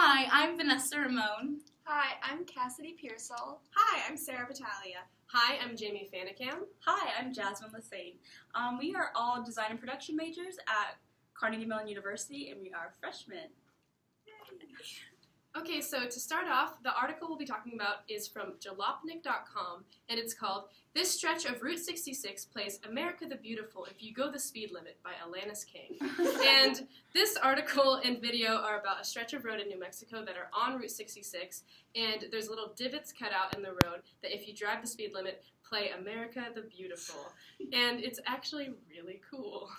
Hi, I'm Vanessa Ramon. Hi, I'm Cassidy Pearsall. Hi, I'm Sarah Battaglia. Hi, I'm Jamie Fanicam. Hi, I'm Jasmine Lassane. We are all design and production majors at Carnegie Mellon University, and we are freshmen. Okay, so to start off, the article we'll be talking about is from jalopnik.com, and it's called "This Stretch of Route 66 Plays America the Beautiful If You Go the Speed Limit" by Alanis King. And this article and video are about a stretch of road in New Mexico that are on Route 66, and there's little divots cut out in the road that if you drive the speed limit, play America the Beautiful. And it's actually really cool.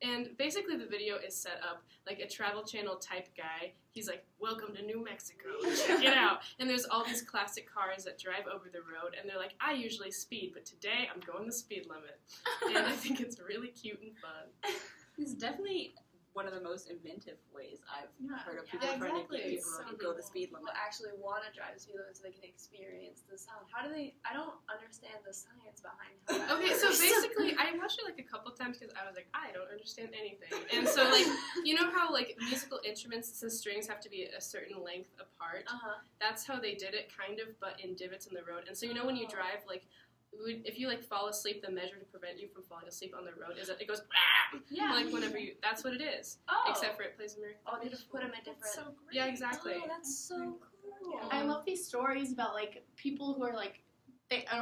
And basically the video is set up like a Travel Channel type guy. He's like, "Welcome to New Mexico, check it out." And there's all these classic cars that drive over the road, and they're like, "I usually speed, but today I'm going the speed limit." And I think it's really cute and fun. It's definitely one of the most inventive ways I've heard of people trying to get people to go the speed limit. People actually want to drive the speed limit so they can experience the sound. How do they? I don't understand the science behind how. Okay, so basically, I watched it like a couple times because I was like, I don't understand anything. And so, like, you know how like musical instruments, the strings have to be a certain length apart? That's how they did it, kind of, but in divots in the road. And so, you know, when you drive, like, if you like fall asleep, the measure to prevent you from falling asleep on the road is that it goes, like whenever you. That's what it is. Except for it plays American. Oh, they just put them in different. That's so great. Yeah, exactly. Oh, that's so cool. I love these stories about like people who are like,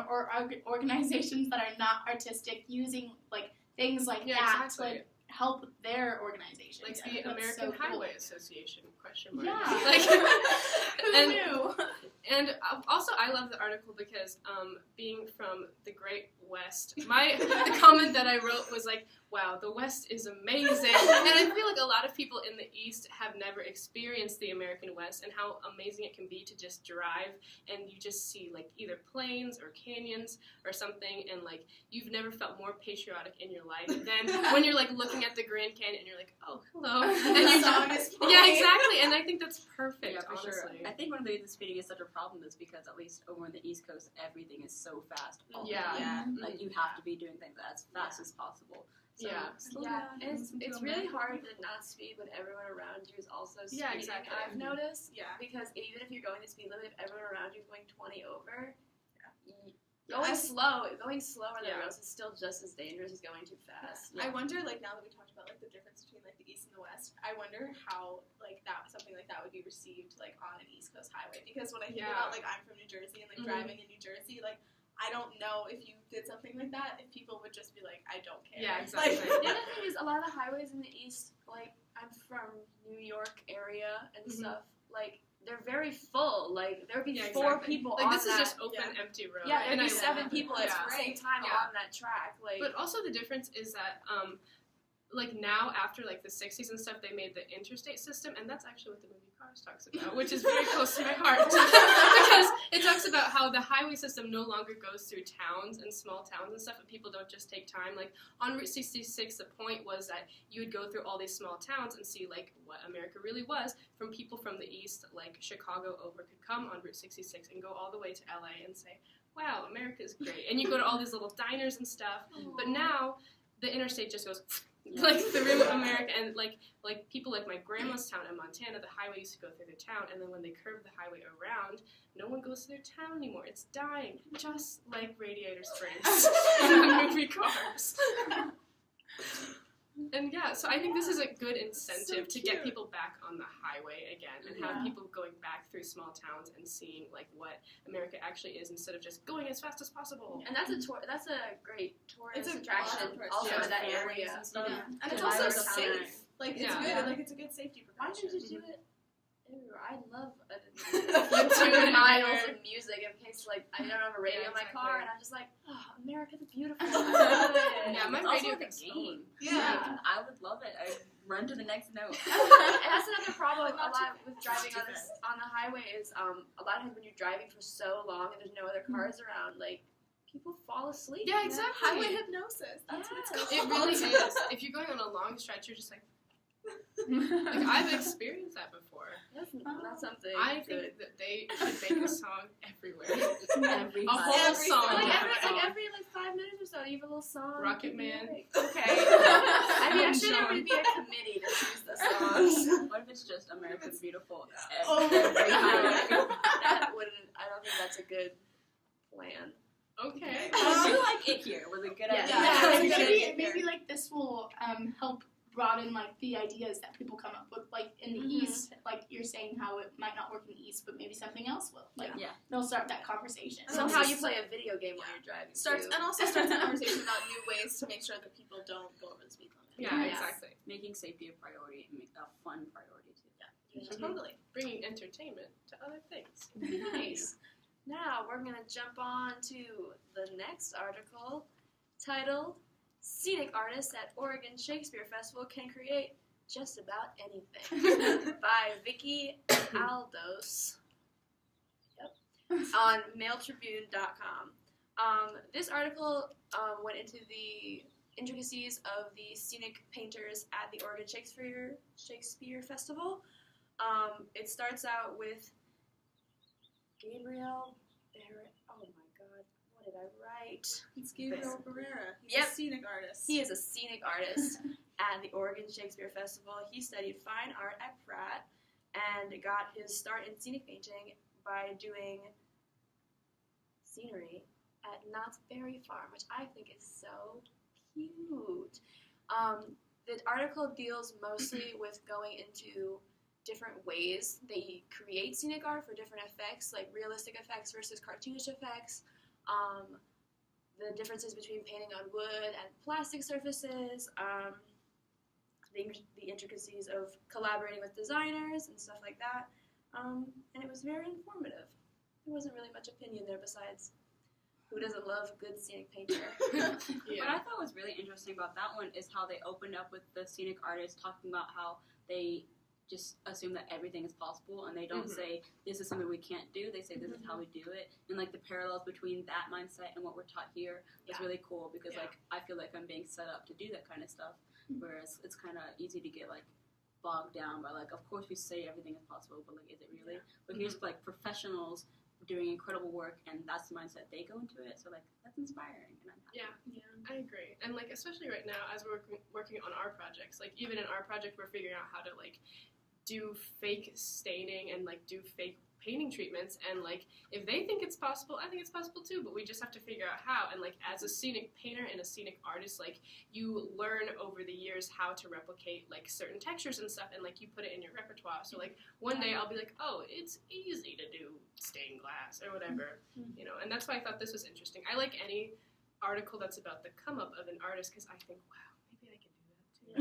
or organizations that are not artistic using like things like that to like help their organizations. Like the American Highway Association, question mark. Yeah. Like, Who knew? And also, I love the article because being from the Great West, the comment that I wrote was like, "Wow, the West is amazing." And I feel like a lot of people in the East have never experienced the American West and how amazing it can be to just drive and you just see like either plains or canyons or something, and like you've never felt more patriotic in your life than when you're like looking at the Grand Canyon and you're like, "Oh, hello," and you yeah, exactly. And I think that's perfect. Yeah, for honestly. sure. I think one of the reasons speeding is such a problem is because at least over on the East Coast, everything is so fast. Like you have to be doing things as fast as possible. So It's really hard to not speed when everyone around you is also speeding. Yeah, exactly. I've noticed. Yeah. Because even if you're going the speed limit, if everyone around you is going 20 over, going slower on the roads is still just as dangerous as going too fast. I wonder, like, now that we talked about like the difference between like the East and the West, I wonder how like that something like that would be received like on an East Coast highway. Because when I think about like I'm from New Jersey and like driving in New Jersey, like I don't know if you did something like that, if people would just be like, I don't care. Yeah, exactly. The other thing is a lot of the highways in the East, like I'm from New York area and stuff, like they're very full. Like there would be 4 people like on this is that. just open, empty road. Yeah, and there'd be 7 people at the same time on that track. Like, but also the difference is that like now after like the 60s and stuff, they made the interstate system, and that's actually what the movie Cars talks about, which is very close to my heart because it talks about how the highway system no longer goes through towns and small towns and stuff, and people don't just take time. Like on Route 66, the point was that you would go through all these small towns and see like what America really was. From people from the East, like Chicago over, could come on Route 66 and go all the way to LA and say, "Wow, America's great," and you go to all these little diners and stuff. But now the interstate just goes like through America, and like people like my grandma's town in Montana, the highway used to go through their town, and then when they curved the highway around, no one goes to their town anymore. It's dying, just like Radiator Springs in the movie Cars. And yeah, so I think this is a good incentive to get people back on the highway again and have people going back through small towns and seeing like what America actually is instead of just going as fast as possible. And that's a great tourist attraction also in that area. And it's also safe. Like it's good. Like it's a good safety precaution. Why did you do it? I love 2 miles of music in case like I don't have a radio in my car and I'm just like, oh, America the Beautiful. Yeah, my radio gets stolen. Yeah. I would love it. I'd run to the next note. And that's another problem a lot with driving on the highway is a lot of times when you're driving for so long and there's no other cars around, like people fall asleep. Yeah, exactly. Highway hypnosis. That's what it's called. It really is. If you're going on a long stretch, you're just like like I've experienced that before. That's not something. I think that they should make a song everywhere. Every whole song. Like every 5 minutes or so, you have a little song. Rocket Man. Okay. I mean, I should never be a committee to choose the songs. What if it's just America's Beautiful? beautiful. Oh. I don't think that's a good plan. Okay. I do like it here. Was a good idea. Yeah, maybe like this will help broaden like the ideas that people come up with, like in the East, like you're saying how it might not work in the East, but maybe something else will. Like they'll start that conversation. Somehow you play a video game while you're driving. And also starts a conversation about new ways to make sure that people don't go over the speed limit. Yeah, exactly. Making safety a priority and make a fun priority too. Totally. Bringing entertainment to other things. Nice. Now we're going to jump on to the next article titled Scenic Artists at Oregon Shakespeare Festival Can Create Just About Anything by Vicky Aldos on mailtribune.com. This article went into the intricacies of the scenic painters at the Oregon Shakespeare Festival. It starts out with Gabriel Barrett. Oh my God, what did I write? It's Gabriel Barrera. He's a scenic artist. He is a scenic artist at the Oregon Shakespeare Festival. He studied fine art at Pratt and got his start in scenic painting by doing scenery at Knott's Berry Farm, which I think is so cute. The article deals mostly with going into different ways they create scenic art for different effects, like realistic effects versus cartoonish effects, the differences between painting on wood and plastic surfaces, the intricacies of collaborating with designers and stuff like that, and it was very informative. There wasn't really much opinion there besides who doesn't love a good scenic painter. What I thought was really interesting about that one is how they opened up with the scenic artists talking about how they just assume that everything is possible, and they don't say, this is something we can't do. They say, this is how we do it. And, like, the parallels between that mindset and what we're taught here is really cool because, like, I feel like I'm being set up to do that kind of stuff, whereas it's kind of easy to get, like, bogged down by, like, of course we say everything is possible, but, like, is it really? But here's, like, professionals doing incredible work, and that's the mindset they go into it. So, like, that's inspiring. And I agree. And, like, especially right now, as we're working on our projects, like, even in our project, we're figuring out how to, like, do fake staining and, like, do fake painting treatments, and, like, if they think it's possible, I think it's possible too, but we just have to figure out how. And, like, as a scenic painter and a scenic artist, like, you learn over the years how to replicate, like, certain textures and stuff, and, like, you put it in your repertoire. So, like, one day I'll be like, oh, it's easy to do stained glass or whatever, you know, and that's why I thought this was interesting. I like any article that's about the come up of an artist because I think, wow, maybe I can do that too.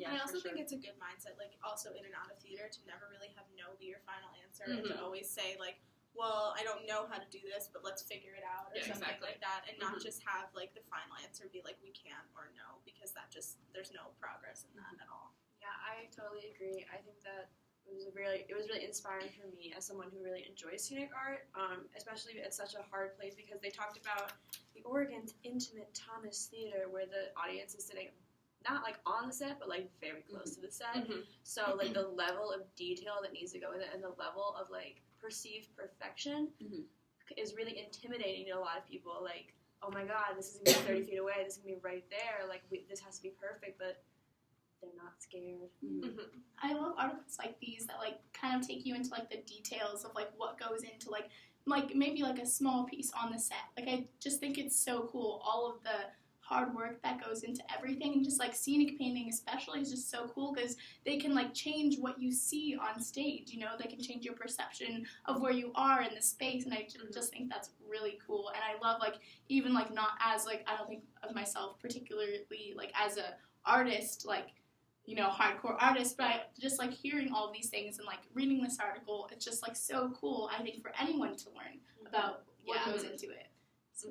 I also think it's a good mindset, like, also in and out of theater, to never really have no be your final answer, and to always say, like, well, I don't know how to do this, but let's figure it out, or something like that, and not just have, like, the final answer be, like, we can't or no, because that just, there's no progress in that at all. Yeah, I totally agree. I think that it was really inspiring for me as someone who really enjoys scenic art, especially at such a hard place, because they talked about the Oregon's intimate Thomas Theater, where the audience is sitting not, like, on the set, but, like, very close to the set. So, like, the level of detail that needs to go with it and the level of, like, perceived perfection is really intimidating to a lot of people. Like, oh my God, this is going to be 30 feet away, this is going to be right there, like, this has to be perfect, but they're not scared. I love articles like these that, like, kind of take you into, like, the details of, like, what goes into, like maybe, like, a small piece on the set. Like, I just think it's so cool, all of the hard work that goes into everything, and just, like, scenic painting especially is just so cool because they can, like, change what you see on stage, you know, they can change your perception of where you are in the space, and I just think that's really cool. And I love, like, even, like, not as, like, I don't think of myself particularly, like, as a artist, like, you know, hardcore artist, but I just, like, hearing all these things and, like, reading this article, it's just, like, so cool, I think, for anyone to learn about what goes into it. So.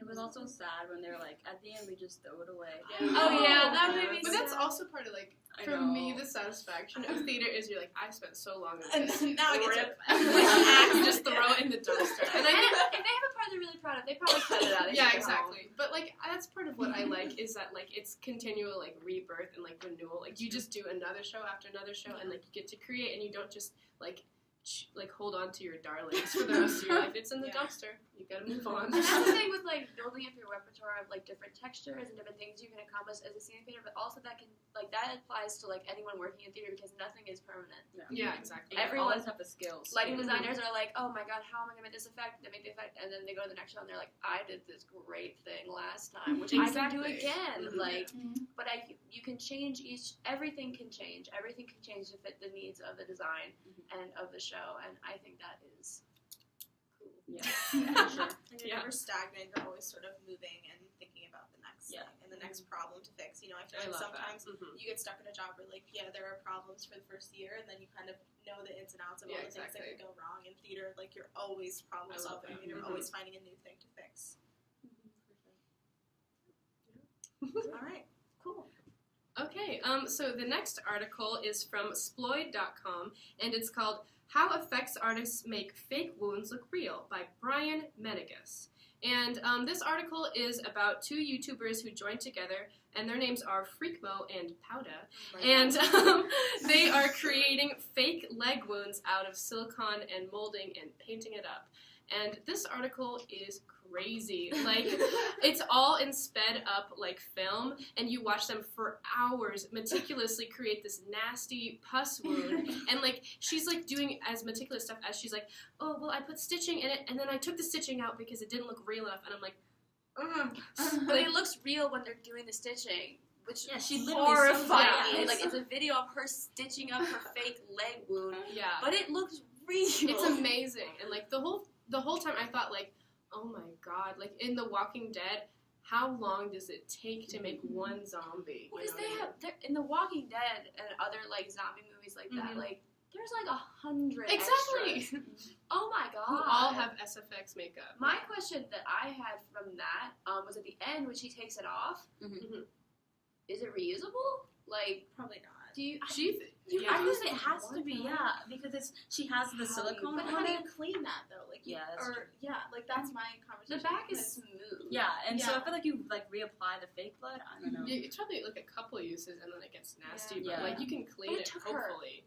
It was also sad when they were like, at the end we just throw it away. Oh yeah, that made me But sad. that's also part of, like, for me, the satisfaction of theater is you're like, I spent so long on this. And now I get to just throw it in the dumpster. And I think if they have a part they're really proud of, they probably cut it out. Yeah, exactly. But, like, that's part of what I like is that, like, it's continual, like, rebirth and, like, renewal. Like, you just do another show after another show, and, like, you get to create, and you don't just, like, hold on to your darlings for the rest of your life. It's in the dumpster. You gotta move on. And that's the thing with like building up your repertoire of like different textures and different things you can accomplish as a scenic painter, but also that can like that applies to like anyone working in theater because nothing is permanent. Yeah, exactly. And Everyone always have the skills. Lighting designers are like, oh my god, how am I gonna make this effect? They make the effect, and then they go to the next show and they're like, I did this great thing last time, which I can do again. Like, but you can change everything can change to fit the needs of the design and of the show, and I think that is cool. Yeah. Yeah. For sure. And you're never stagnant. You're always sort of moving and thinking about the next thing and the next problem to fix. You know, I feel like sometimes you get stuck in a job where, like, there are problems for the first year, and then you kind of know the ins and outs of all the things that could go wrong. In theater, like, you're always problem solving, and you're always finding a new thing to fix. All right, cool. Okay, so the next article is from Sploid.com, and it's called How Effects Artists Make Fake Wounds Look Real by Brian Menegas. And this article is about two YouTubers who joined together, and their names are Freakmo and Powda, and they are creating fake leg wounds out of silicone and molding and painting it up. And this article is crazy. Like, it's all in sped up, like, film, and you watch them for hours meticulously create this nasty pus wound, and, like, she's, like, doing as meticulous stuff as she's like, oh, well, I put stitching in it, and then I took the stitching out because it didn't look real enough, and I'm like, But it looks real when they're doing the stitching, which she is literally horrifying. Like, it's a video of her stitching up her fake leg wound, but it looks real. It's amazing, and, like, the whole time I thought, like, oh my god, like, in The Walking Dead, how long does it take to make one zombie? Because in The Walking Dead and other, like, zombie movies like that, like, there's, like, 100 extras. Oh my god. Who all have SFX makeup. My question that I had from that was at the end when she takes it off, is it reusable? Like, probably not. I guess it has to be, because she has the silicone. But how do you clean that though? Like, like that's my conversation. The back is smooth. Yeah, and so I feel like you like reapply the fake blood. I don't know. It's probably like a couple uses and then it gets nasty, but like you can clean it hopefully.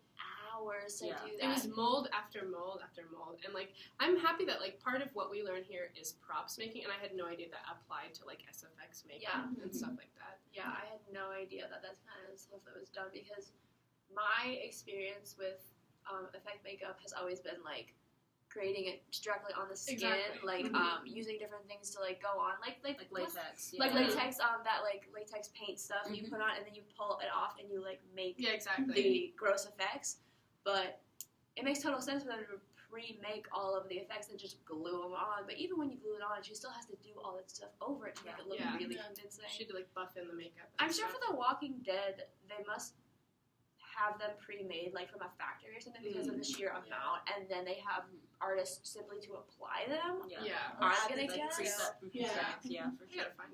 Hours to do that. It was mold after mold after mold, and like I'm happy that like part of what we learn here is props making, and I had no idea that applied to like SFX makeup and stuff like that. Yeah, I had no idea that that's kind of stuff that was done because my experience with effect makeup has always been like creating it directly on the skin, like using different things to like go on, like latex, like latex, that like latex paint stuff you put on, and then you pull it off and you like make the gross effects. But it makes total sense for them to pre-make all of the effects and just glue them on. But even when you glue it on, she still has to do all that stuff over it to make it look really convincing. She'd like buff in the makeup. I'm sure for The Walking Dead, they must have them pre-made like from a factory or something because of the sheer amount, and then they have artists simply to apply them. Are I gonna guess? For sure. We gotta find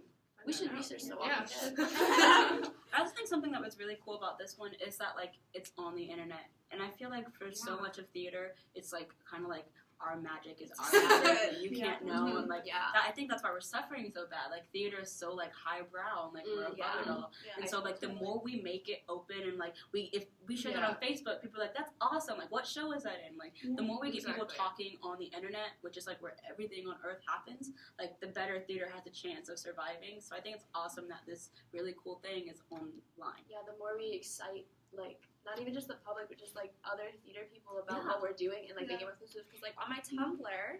we should research The Walking Dead. I also think something that was really cool about this one is that like it's on the internet, and I feel like for so much of theater, it's like kind of like our magic is our magic, and you can't know, and like I think that's why we're suffering so bad. Like theater is so like highbrow, and like we're above it all, and so like the more we make it open, and like if we share that on Facebook, people are like, that's awesome. Like what show is that in? Like the more we get people talking on the internet, which is like where everything on earth happens, like the better theater has a chance of surviving. So I think it's awesome that this really cool thing is online. Yeah, the more we excite like not even just the public, but just like other theater people about what we're doing and like making it inclusive. Because like on my Tumblr,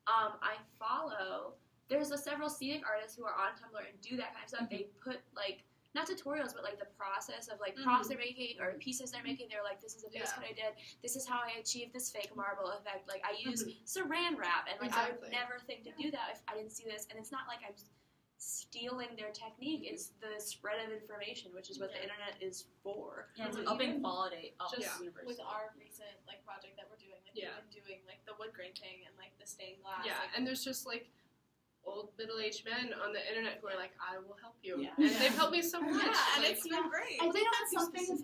I follow. There's several scenic artists who are on Tumblr and do that kind of stuff. They put like not tutorials, but like the process of like props they're making or pieces they're making. They're like, this is the biggest cut I did. This is how I achieved this fake marble effect. Like I use Saran wrap, and like I would never think to do that if I didn't see this. And it's not like I'm stealing their technique. It's the spread of information, which is what the internet is for. Yeah, it's upping quality of the universe. With our recent like project that we're doing, like we've been doing like the wood grain thing and like the stained glass. Yeah, like, and there's just like old middle-aged men on the internet who are like, I will help you, and they've helped me so much. And it's been great. I think that's something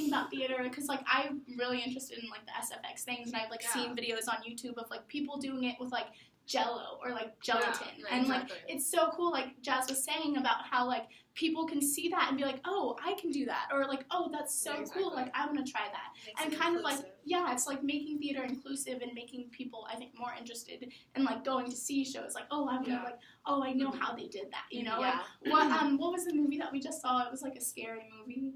about theater, because like I'm really interested in like the SFX things, and I've like seen videos on YouTube of like people doing it with like Jello or like gelatin, Yeah, and like exactly. it's so cool. Like Jazz was saying about how like people can see that and be like, oh, I can do that, or like, oh, that's so Yeah, cool. exactly. Like I want to try that. Makes And it kind of like, inclusive. yeah, it's like making theater inclusive and making people, I think, more interested in like going to see shows. Like, oh, I want to Yeah. like, oh, I know how they did that. You know, Yeah. like what was the movie that we just saw? It was like a scary movie.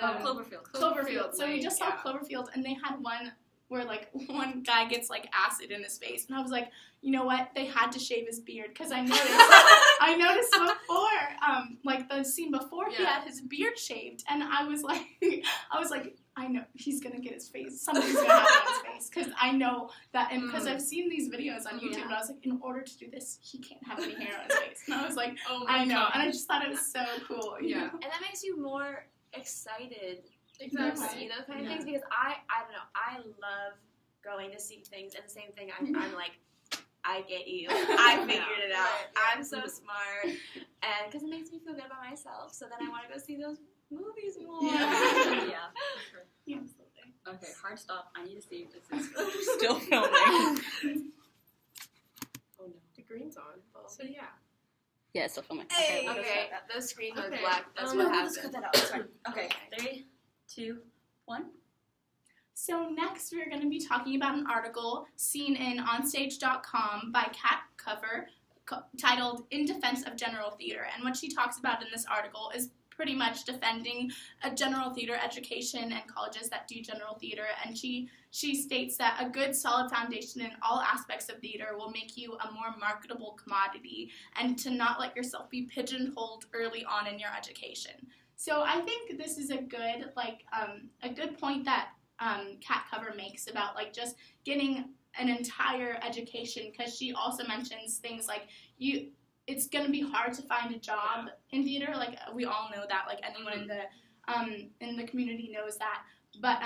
Cloverfield. Cloverfield. So we Lane, just saw yeah. Cloverfield, and they had one where like one guy gets like acid in his face, and I was like, you know what? They had to shave his beard because I noticed. I noticed before, like the scene before, he Yeah. had his beard shaved, and I was like, I know he's gonna get his face. Something's gonna happen on his face because I know that, and because I've seen these videos on YouTube, Yeah. and I was like, in order to do this, he can't have any hair on his face, and I was like, Oh my I know, gosh. and I just thought it was so cool. you Yeah. know? And that makes you more excited to Exactly. see those kind of Yeah. things because I don't know, I love going to see things, and the same thing, I'm like, I get you. I figured it out. Right, yeah. I'm so smart, and because it makes me feel good about myself. So then I want to go see those movies more. Yeah. Yeah. Yeah, absolutely. Okay, hard stop. I need to see if this is still filming. Oh no. The green's on. So yeah. Yeah, it's still filming. Hey. we'll just Okay, cut that. those screens are Okay. black. That's Oh, what no, happened. let's cut that out. Sorry. Okay, 3, 2, 1. So next we're going to be talking about an article seen in onstage.com by Kat Cover titled In Defense of General Theater. And what she talks about in this article is pretty much defending a general theater education and colleges that do general theater. And she states that a good solid foundation in all aspects of theater will make you a more marketable commodity, and to not let yourself be pigeonholed early on in your education. So I think this is a good point that Kat Cover makes about like just getting an entire education, because she also mentions things like it's going to be hard to find a job in theater. Like we all know that, like anyone in the community knows that. But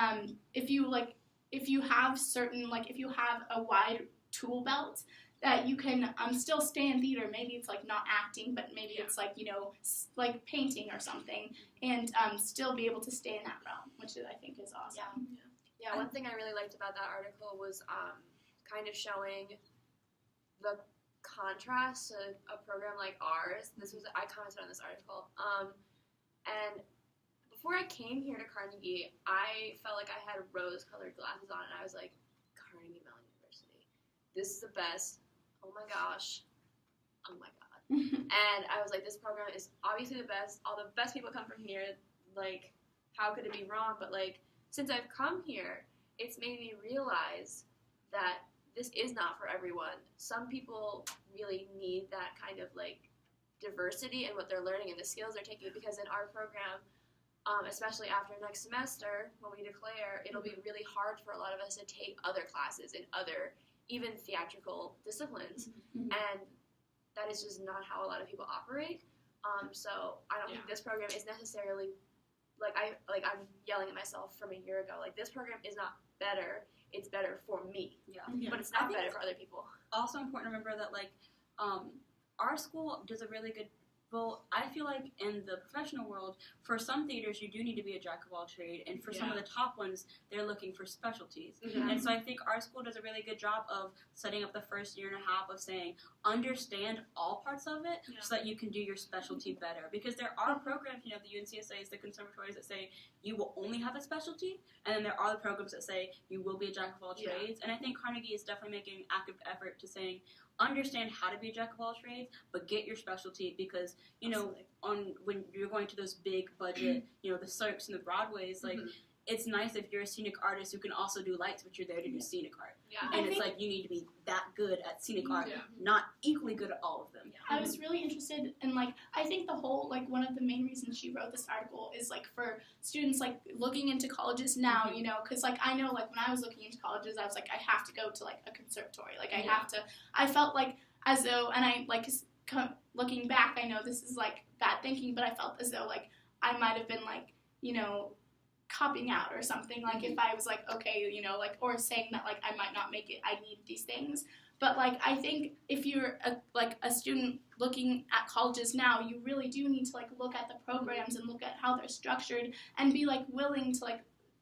if you have a wide tool belt that you can still stay in theater. Maybe it's like not acting, but maybe it's like, you know, like painting or something, and still be able to stay in that realm, which I think is awesome. Yeah, one thing I really liked about that article was kind of showing the contrast to a program like ours. I commented on this article. And before I came here to Carnegie, I felt like I had rose-colored glasses on, and I was like, Carnegie Mellon University, this is the best. Oh my gosh. Oh my god. And I was like, this program is obviously the best. All the best people come from here. Like, how could it be wrong? But like, since I've come here, it's made me realize that this is not for everyone. Some people really need that kind of like diversity in what they're learning and the skills they're taking, because in our program, especially after next semester, when we declare, it'll be really hard for a lot of us to take other classes in other, even theatrical disciplines. Mhm. And that is just not how a lot of people operate. So I don't think this program is necessarily I'm yelling at myself from a year ago. Like, this program is not better. It's better for me, Yeah. but it's I not think better for other people. Also important to remember that, like, our school does a really good. Well, I feel like in the professional world, for some theaters, you do need to be a jack of all trade, and for some of the top ones, they're looking for specialties. Mhm. And so I think our school does a really good job of setting up the first year and a half of saying, understand all parts of it so that you can do your specialty better. Because there are programs, you know, the UNCSAs, the conservatories that say you will only have a specialty, and then there are the programs that say you will be a jack of all trades. And I think Carnegie is definitely making an active effort to saying, understand how to be a jack of all trades, but get your specialty, because, you know, when you're going to those big budget, you know, the Cirques and the Broadways, like, it's nice if you're a scenic artist who can also do lights, but you're there to do scenic art. Yeah. And I it's think- like, you need to be that good at scenic art, Yeah. not equally good at all of them. I was really interested in, like, I think the whole, like, one of the main reasons she wrote this article is, like, for students, like, looking into colleges now, you know, because, like, I know, like, when I was looking into colleges, I was like, I have to go to, like, a conservatory. Like, I felt like as though, and I, like, looking back, I know this is, like, bad thinking, but I felt as though, like, I might have been, like, you know, copping out or something, like, if I was, like, okay, you know, like, or saying that, like, I might not make it, I need these things. But, like, I think if you're, a student looking at colleges now, you really do need to, like, look at the programs and look at how they're structured and be, like, willing to, like,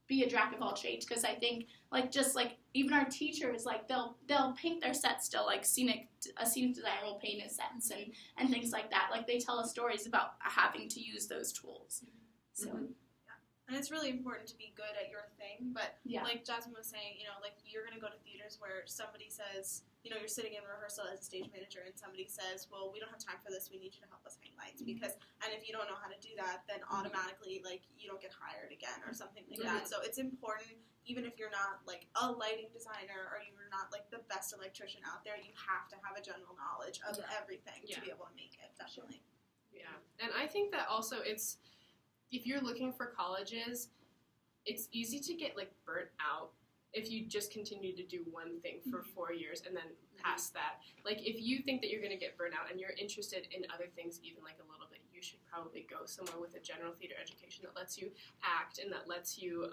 be a jack of all trades, because I think like just like even our teachers, like they'll paint their sets still, like a scenic designer will paint his sets and things like that. Like they tell us stories about having to use those tools. So and it's really important to be good at your thing, but yeah. like Jasmine was saying, you know, like you're gonna go to theaters where somebody says, you know, you're sitting in rehearsal as a stage manager and somebody says, well, we don't have time for this, we need you to help us hang lights, because, and if you don't know how to do that, then automatically, like, you don't get hired again or something like that. So it's important, even if you're not like a lighting designer or you're not like the best electrician out there, you have to have a general knowledge of everything to be able to make it, definitely. Yeah, and I think that also it's, if you're looking for colleges, it's easy to get like burnt out if you just continue to do one thing for 4 years and then past that. Like if you think that you're going to get burnt out and you're interested in other things even like a little bit, you should probably go somewhere with a general theater education that lets you act and that lets you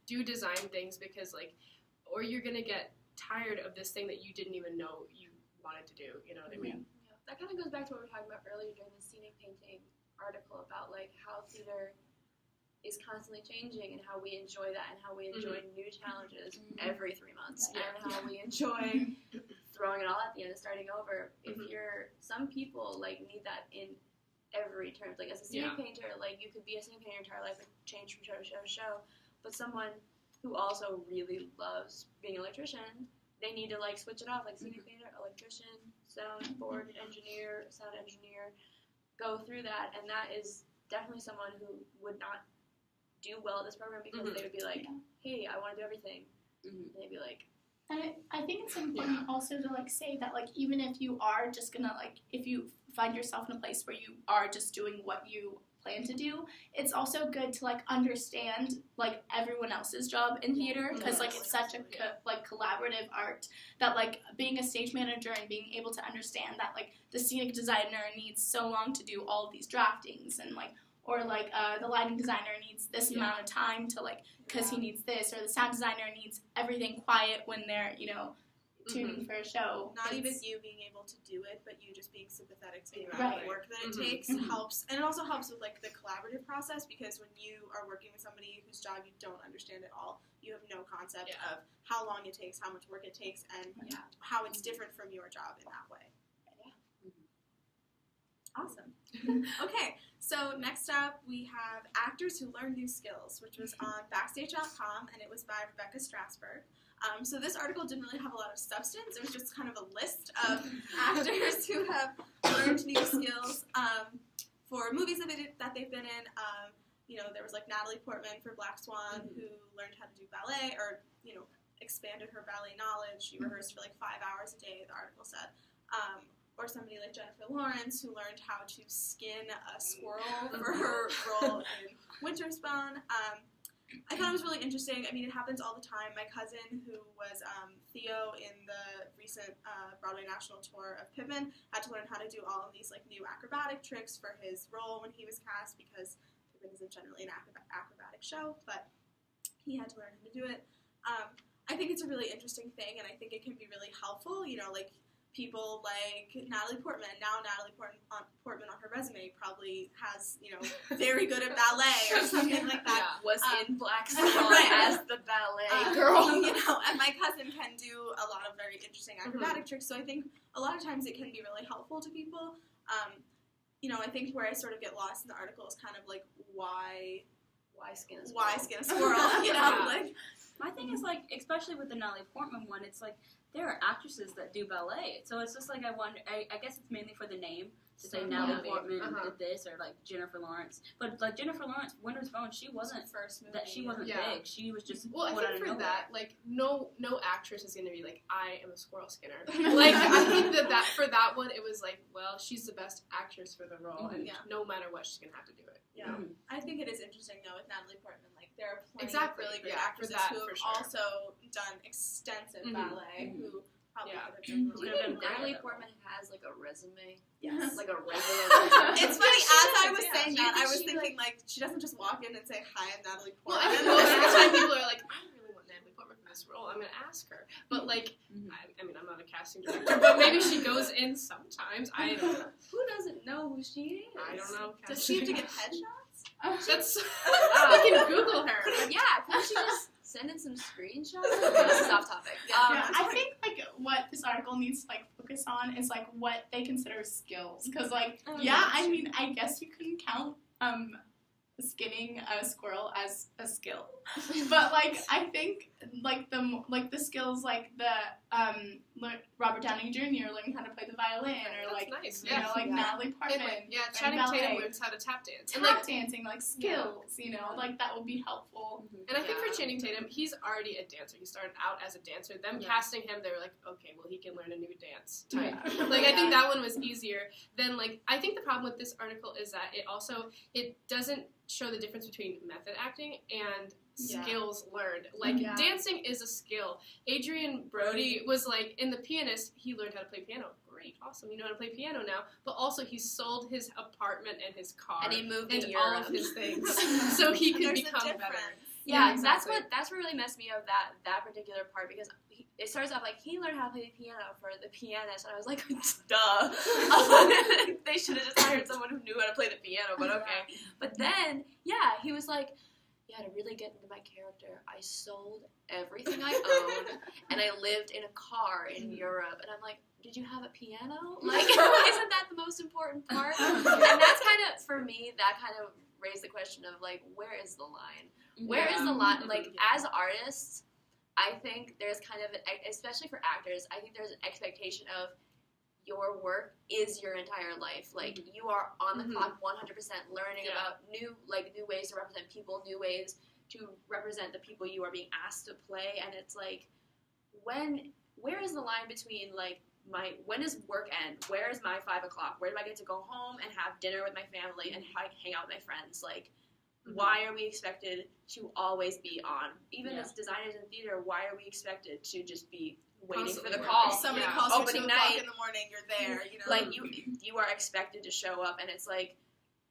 do design things, because like, or you're going to get tired of this thing that you didn't even know you wanted to do, you know what I mean? Yeah. That kind of goes back to what we were talking about earlier during the scenic painting article about like how theater is constantly changing and how we enjoy that and how we enjoy new challenges every 3 months and how we enjoy throwing it all at the end and starting over. If you're, some people like need that in every term. Like as a scenic painter, like you could be a scenic painter your entire life and change from show to show to show, but someone who also really loves being an electrician, they need to like switch it off, like scenic painter, electrician, soundboard engineer, sound engineer, go through that, and that is definitely someone who would not do well at this program because they would be like, hey, I want to do everything. And they'd be like, and I think it's important also to like say that like even if you are just gonna like, if you find yourself in a place where you are just doing what you plan to do, it's also good to like understand like everyone else's job in theater, because like it's such a like collaborative art that like being a stage manager and being able to understand that like the scenic designer needs so long to do all of these draftings, and like, or like the lighting designer needs this amount of time to like, because he needs this, or the sound designer needs everything quiet when they're, you know, tuning for a show. Not even you being able to do it, but you just being sympathetic to the amount of work that it takes helps. And it also helps with like the collaborative process, because when you are working with somebody whose job you don't understand at all, you have no concept of how long it takes, how much work it takes, and how it's different from your job in that way. Awesome. Okay, so next up we have Actors Who Learn New Skills, which was on Backstage.com, and it was by Rebecca Strasberg. So this article didn't really have a lot of substance. It was just kind of a list of actors who have learned new skills for movies that they've been in. You know, there was like Natalie Portman for Black Swan, who learned how to do ballet, or, you know, expanded her ballet knowledge. She rehearsed for like 5 hours a day, the article said. Or somebody like Jennifer Lawrence, who learned how to skin a squirrel for her role in Winter's Bone. I thought it was really interesting. I mean, it happens all the time. My cousin, who was Theo in the recent Broadway national tour of Pippin, had to learn how to do all of these like new acrobatic tricks for his role when he was cast, because Pippin isn't generally an acrobatic show, but he had to learn how to do it. I think it's a really interesting thing, and I think it can be really helpful. You know, like people like Natalie Portman. Now Natalie Portman on her resume probably has, you know, very good at ballet or something like that. Was in Black Swan as the ballet girl. You know, and my cousin can do a lot of very interesting acrobatic tricks, so I think a lot of times it can be really helpful to people. You know, I think where I sort of get lost in the article is kind of like why skin a squirrel, you know? Like, my thing is like, especially with the Natalie Portman one, it's like there are actresses that do ballet, so it's just like I wonder. I guess it's mainly for the name to say Natalie Portman did this, or like Jennifer Lawrence. But like Jennifer Lawrence, Winter's Bone, she wasn't first movie, that she wasn't big. She was just I out think of for nowhere. that, like no actress is gonna be like, I am a squirrel skinner. Like I think that for that one, it was like, well, she's the best actress for the role, and no matter what, she's gonna have to do it. Yeah, I think it is interesting though with Natalie Portman. Like there are plenty of Exactly. really great Yeah, actresses for that, who for have sure. also done extensive ballet who probably Could have been Natalie Portman has like a resume. Yes. Like a regular resume. It's funny, as I was saying Do you that, I think was she, thinking like she doesn't just walk in and say, "Hi, I'm Natalie Well, Portman." I think most of the time people are like, I don't really want Natalie Portman for this role. I'm gonna ask her. But like, I mean, I'm not a casting director, but maybe she goes in sometimes. I don't know. Who doesn't know who she is? I don't know. Does she have to get headshots? That's Wow. you can Google her. Yeah, couldn't she just send in some screenshots? Okay, this is off topic. I think like what this article needs to like focus on is like what they consider skills, because like I mean I guess you can count skinning a squirrel as a skill, but like I think like the skills like the Robert Downey Jr. learning how to play the violin, or like nice. you know like Natalie Portman, Channing Tatum learns how to tap dance. And like dancing, like skills, you know, like that would be helpful. And I think for Channing Tatum, he's already a dancer. He started out as a dancer. Them casting him, they were like, okay, well, he can learn a new dance type. Like, I think that one was easier than, like, I think the problem with this article is that it doesn't show the difference between method acting and skills learned. Like, dancing is a skill. Adrian Brody was, like, in The Pianist, he learned how to play piano. Great, awesome, you know how to play piano now. But also, he sold his apartment and his car. And he moved and to all Europe. of his things. So he could become better. Yeah, exactly. that's what really messed me up, that particular part, because it starts off like he learned how to play the piano for The Pianist, and I was like, duh. They should have just hired someone who knew how to play the piano, but okay. But then, he was like, to really get into my character, I sold everything I owned, and I lived in a car in Europe, and I'm like, did you have a piano? Like, isn't that the most important part? And that's kind of, for me, that kind of raised the question of, like, where is the line? Where is the line? Like, as artists, I think there's kind of, especially for actors, I think there's an expectation of your work is your entire life. Like, you are on the clock 100% learning about new ways to represent people, new ways to represent the people you are being asked to play. And it's like, where is the line between, like, when does work end? Where is my 5 o'clock? Where do I get to go home and have dinner with my family and hang out with my friends? Like, why are we expected to always be on? Even as designers in theater, why are we expected to just be waiting for the call? If somebody calls you opening 2 night o'clock in the morning, you're there, you know? Like, you are expected to show up, and it's like,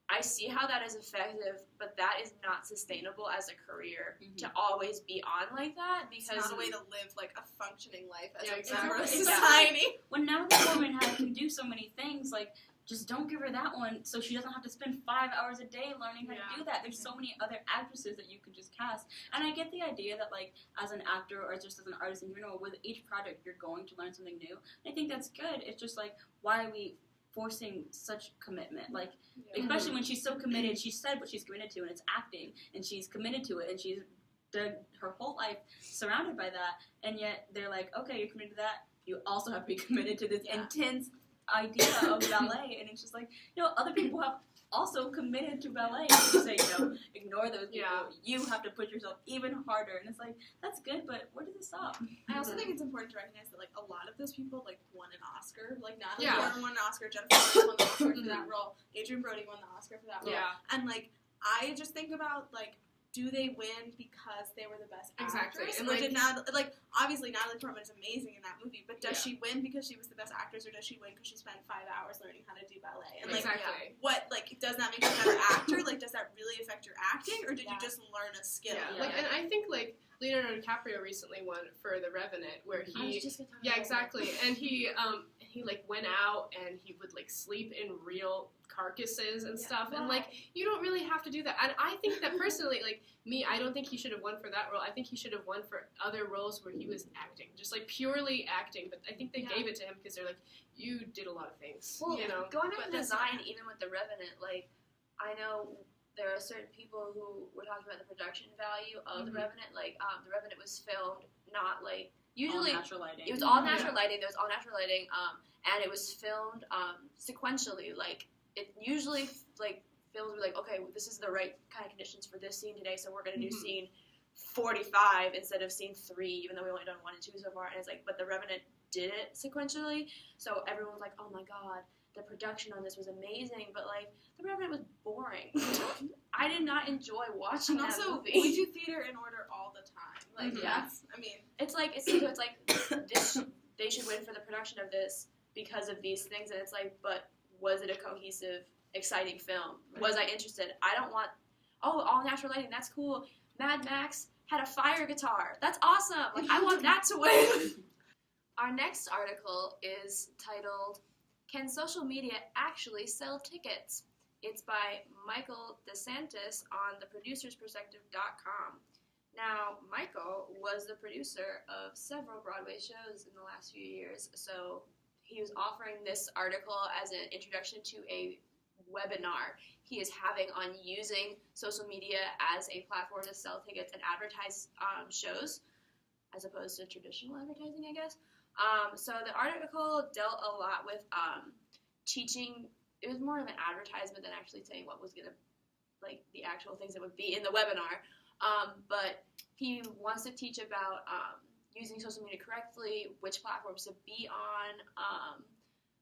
I see how that is effective, but that is not sustainable as a career to always be on like that, because it's not a way to live like a functioning life as a exactly. member of society. When now the woman can do so many things, like, just don't give her that one so she doesn't have to spend 5 hours a day learning how to do that. There's so many other actresses that you could just cast. And I get the idea that, like, as an actor or just as an artist in general, with each project you're going to learn something new. I think that's good. It's just like, why are we forcing such commitment? Like, especially when she's so committed, she said what she's committed to, and it's acting, and she's committed to it, and she's done her whole life surrounded by that, and yet they're like, okay, you're committed to that, you also have to be committed to this intense idea of ballet. And it's just like, other people have also committed to ballet, and you say, ignore those people. You have to push yourself even harder, and it's like, that's good, but where does it stop? I also think it's important to recognize that, like, a lot of those people, like, won an Oscar. Like, Natalie Portman won an Oscar, Jennifer Lawrence won the Oscar for that role, Adrian Brody won the Oscar for that role. And, like, I just think about, like, do they win because they were the best actress? And, like, obviously Natalie Portman is amazing in that movie, but does she win because she was the best actress, or does she win because she spent 5 hours learning how to do ballet? And, like, what, like, does that make you a better actor? Like, does that really affect your acting, or did you just learn a skill? Like, and I think, like, Leonardo DiCaprio recently won for The Revenant, where he, exactly, and he like went out and he would like sleep in real carcasses and stuff, and like you don't really have to do that. And I think that personally, like me, I don't think he should have won for that role. I think he should have won for other roles where he was acting, just like purely acting. But I think they gave it to him because they're like, you did a lot of things. Well, you know, going back to design, even with The Revenant, like I know there are certain people who were talking about the production value of The Revenant. Like, The Revenant was filmed not like usually all natural lighting. It was all natural lighting. There was all natural lighting, and it was filmed sequentially. Like, it usually like films were like, okay, well, this is the right kind of conditions for this scene today, so we're gonna do scene 45 instead of scene 3, even though we only done 1 and 2 so far. And it's like, but The Revenant did it sequentially, so everyone's like, oh my god, the production on this was amazing, but like The Revenant was boring. I did not enjoy watching that movie. We do theater in order all the time. Like, I mean, it's like this. They should win for the production of this because of these things, and it's like, but was it a cohesive, exciting film? Was I interested? I don't want, all natural lighting, that's cool. Mad Max had a fire guitar. That's awesome. Like, I want that to win. Our next article is titled, Can Social Media Actually Sell Tickets? It's by Michael DeSantis on theproducersperspective.com. Now, Michael was the producer of several Broadway shows in the last few years, so he was offering this article as an introduction to a webinar he is having on using social media as a platform to sell tickets and advertise shows, as opposed to traditional advertising, I guess. So the article dealt a lot with teaching. It was more of an advertisement than actually saying what was going to, like, the actual things that would be in the webinar. But he wants to teach about using social media correctly, which platforms to be on,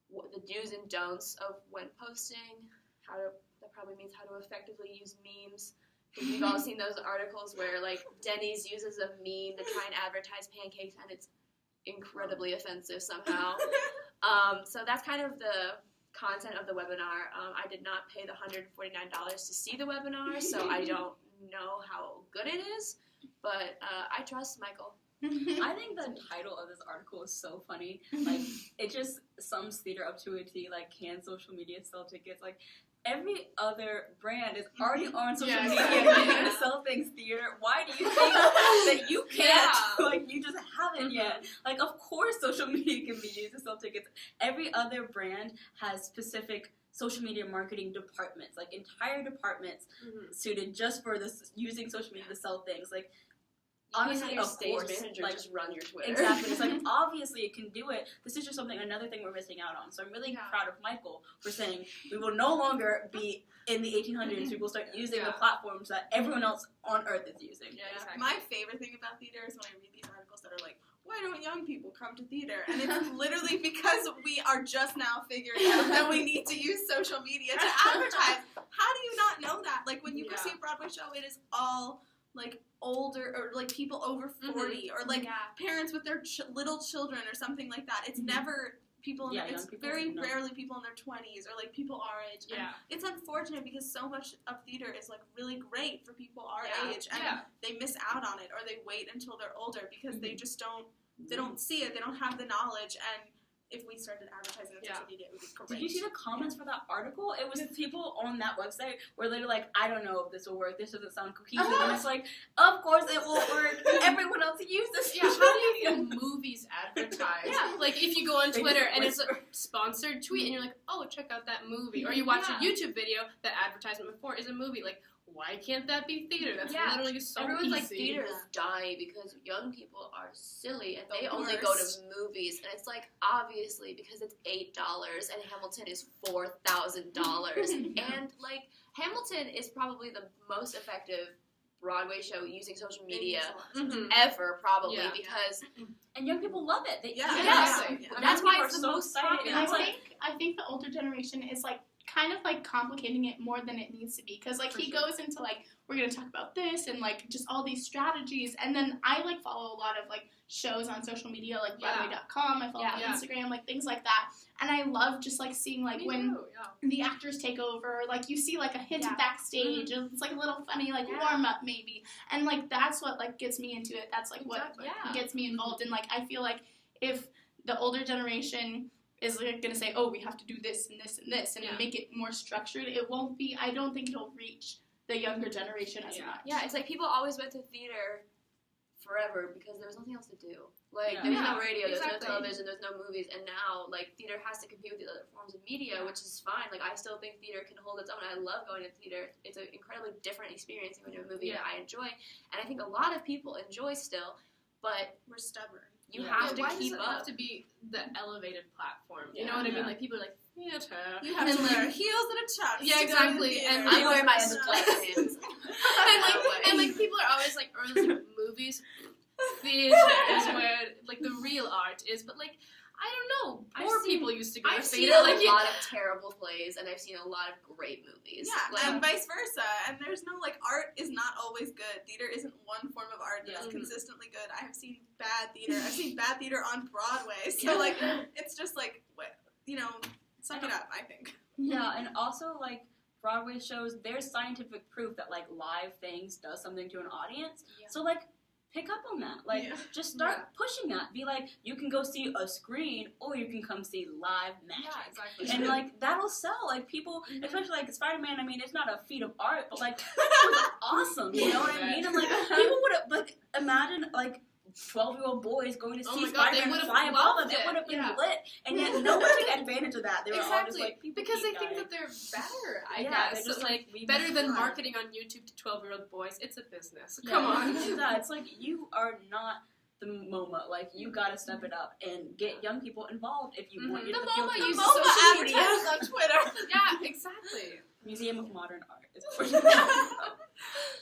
what the do's and don'ts of when posting, that probably means how to effectively use memes. Because we've all seen those articles where, like, Denny's uses a meme to try and advertise pancakes, and it's incredibly offensive somehow. So that's kind of the content of the webinar. I did not pay the $149 to see the webinar, so I don't know how good it is, but I trust Michael. I think the title of this article is so funny. Like, it just sums theater up to a T. Like, can social media sell tickets? Like, every other brand is already on social media to sell things theater. Why do you think that you can't? Like, you just haven't yet. Like, of course social media can be used to sell tickets. Every other brand has specific social media marketing departments, like entire departments suited just for this, using social media to sell things. Like, honestly, your of stage course, manager like, just run your Twitter. Exactly. It's like, obviously it can do it. This is just another thing we're missing out on. So I'm really proud of Michael for saying we will no longer be in the 1800s. We will start using the platforms that everyone else on earth is using. Yeah, exactly. My favorite thing about theater is when I read these articles that are like, why don't young people come to theater? And it's literally because we are just now figuring out that we need to use social media to advertise. How do you not know that? Like, when you go see a Broadway show, it is all, like, older, or, like, people over 40, or, like, parents with their little children, or something like that. It's never people in it's very rarely people in their 20s, or, like, people our age. And it's unfortunate because so much of theater is, like, really great for people our age, and they miss out on it, or they wait until they're older because they just don't see it, they don't have the knowledge. And if we started advertising on social media, it would be great. Did you see the comments for that article? It was people on that website where they're like, I don't know if this will work, this doesn't sound cohesive, and it's like, of course it will work, everyone else uses this. How do you think movies advertise? Like, if you go on Twitter and it's a sponsored tweet and you're like, oh, check out that movie, or you watch a YouTube video, the advertisement before is a movie, like, why can't that be theater? That's literally so Everyone's easy. like, theater is dying because young people are silly and they only go to movies. And it's like, obviously, because it's $8 and Hamilton is $4,000. And, like, Hamilton is probably the most effective Broadway show using social media ever, probably, because... And young people love it. That's why it's the most popular. I think the older generation is, like, kind of, like, complicating it more than it needs to be, because, like, he goes into, like, we're going to talk about this, and, like, just all these strategies, and then I, like, follow a lot of, like, shows on social media, like, Broadway.com, I follow on Instagram, like, things like that, and I love just, like, seeing, like, when the actors take over, like, you see, like, a hint backstage, and it's, like, a little funny, like, warm-up, maybe, and, like, that's what, like, gets me into it, that's, like, what gets me involved, and, like, I feel like if the older generation is like going to say, oh, we have to do this and this and this, and make it more structured, it won't be, I don't think it'll reach the younger generation as much. Yeah, it's like people always went to theater forever because there was nothing else to do. Like, there's no radio, there's no television, there's no movies, and now, like, theater has to compete with the other forms of media, which is fine. Like, I still think theater can hold its own. I love going to theater. It's an incredibly different experience than going to a movie that I enjoy, and I think a lot of people enjoy still, but we're stubborn. You have to keep up. Why does it have to be the elevated platform? You know what I mean? Like, people are like, theater. You have to wear heels and a tux. Yeah, exactly. And I'm wearing my sweatpants. and like people are always like, movies, theater is where like the real art is. But like, I don't know. More people used to go to theater. I've seen a lot of terrible plays, and I've seen a lot of great movies. Yeah, like, and vice versa. And there's no, like, art is not always good. Theater isn't one form of art that is consistently good. I have seen bad theater. I've seen bad theater on Broadway. So, like, it's just, like, you know, suck it up, I think. Yeah, and also, like, Broadway shows, there's scientific proof that, like, live things does something to an audience. Yeah. So, like, pick up on that. Like, just start pushing that. Be like, you can go see a screen, or you can come see live magic. Yeah, exactly. And, like, that'll sell. Like, people, especially, like, Spider-Man, I mean, it's not a feat of art, but, like, it was awesome. You know what I mean? And, like, people would have, like, imagine, like, 12-year-old boys going to see Spider-Man fly above them. It would have been lit. And yet, no one took advantage of that. They were all just, like, people because they think that they're better, I guess. Just, so, like, better than marketing on YouTube to 12-year-old boys. It's a business. Yeah. Come on. Yeah, it's like, you are not the MoMA. Like, you gotta step it up and get young people involved if you want you to feel MoMA comfortable. uses MoMA social media. advertises on Twitter. Yeah, exactly. Museum of Modern Art is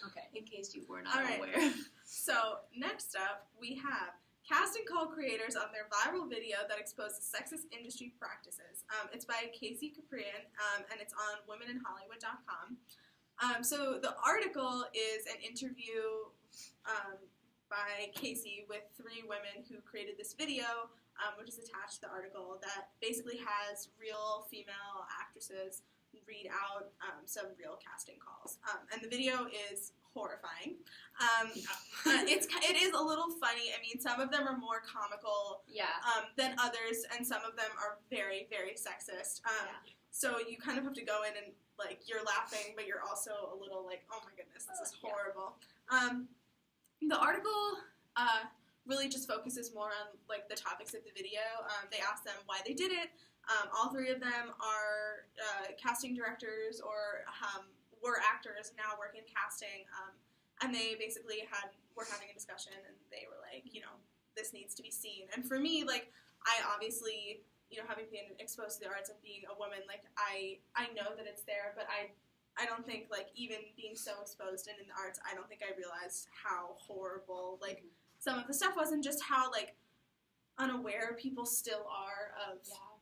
okay. In case you were not All right. aware. So, next up, we have casting call creators on their viral video that exposes sexist industry practices. It's by Casey Caprian, and it's on womeninhollywood.com. So the article is an interview by Casey with 3 women who created this video, which is attached to the article, that basically has real female actresses read out some real casting calls. And the video is horrifying. It is a little funny. I mean, some of them are more comical than others, and some of them are very, very sexist. So you kind of have to go in and, like, you're laughing, but you're also a little like, oh my goodness, this is horrible. The article really just focuses more on, like, the topics of the video. They ask them why they did it. All 3 of them are casting directors or were actors, now work in casting, and they basically were having a discussion, and they were like, you know, this needs to be seen. And for me, like, I obviously, you know, having been exposed to the arts and being a woman, like, I know that it's there, but I don't think, like, even being so exposed and in the arts, I don't think I realized how horrible, like, some of the stuff was, and just how, like, unaware people still are of,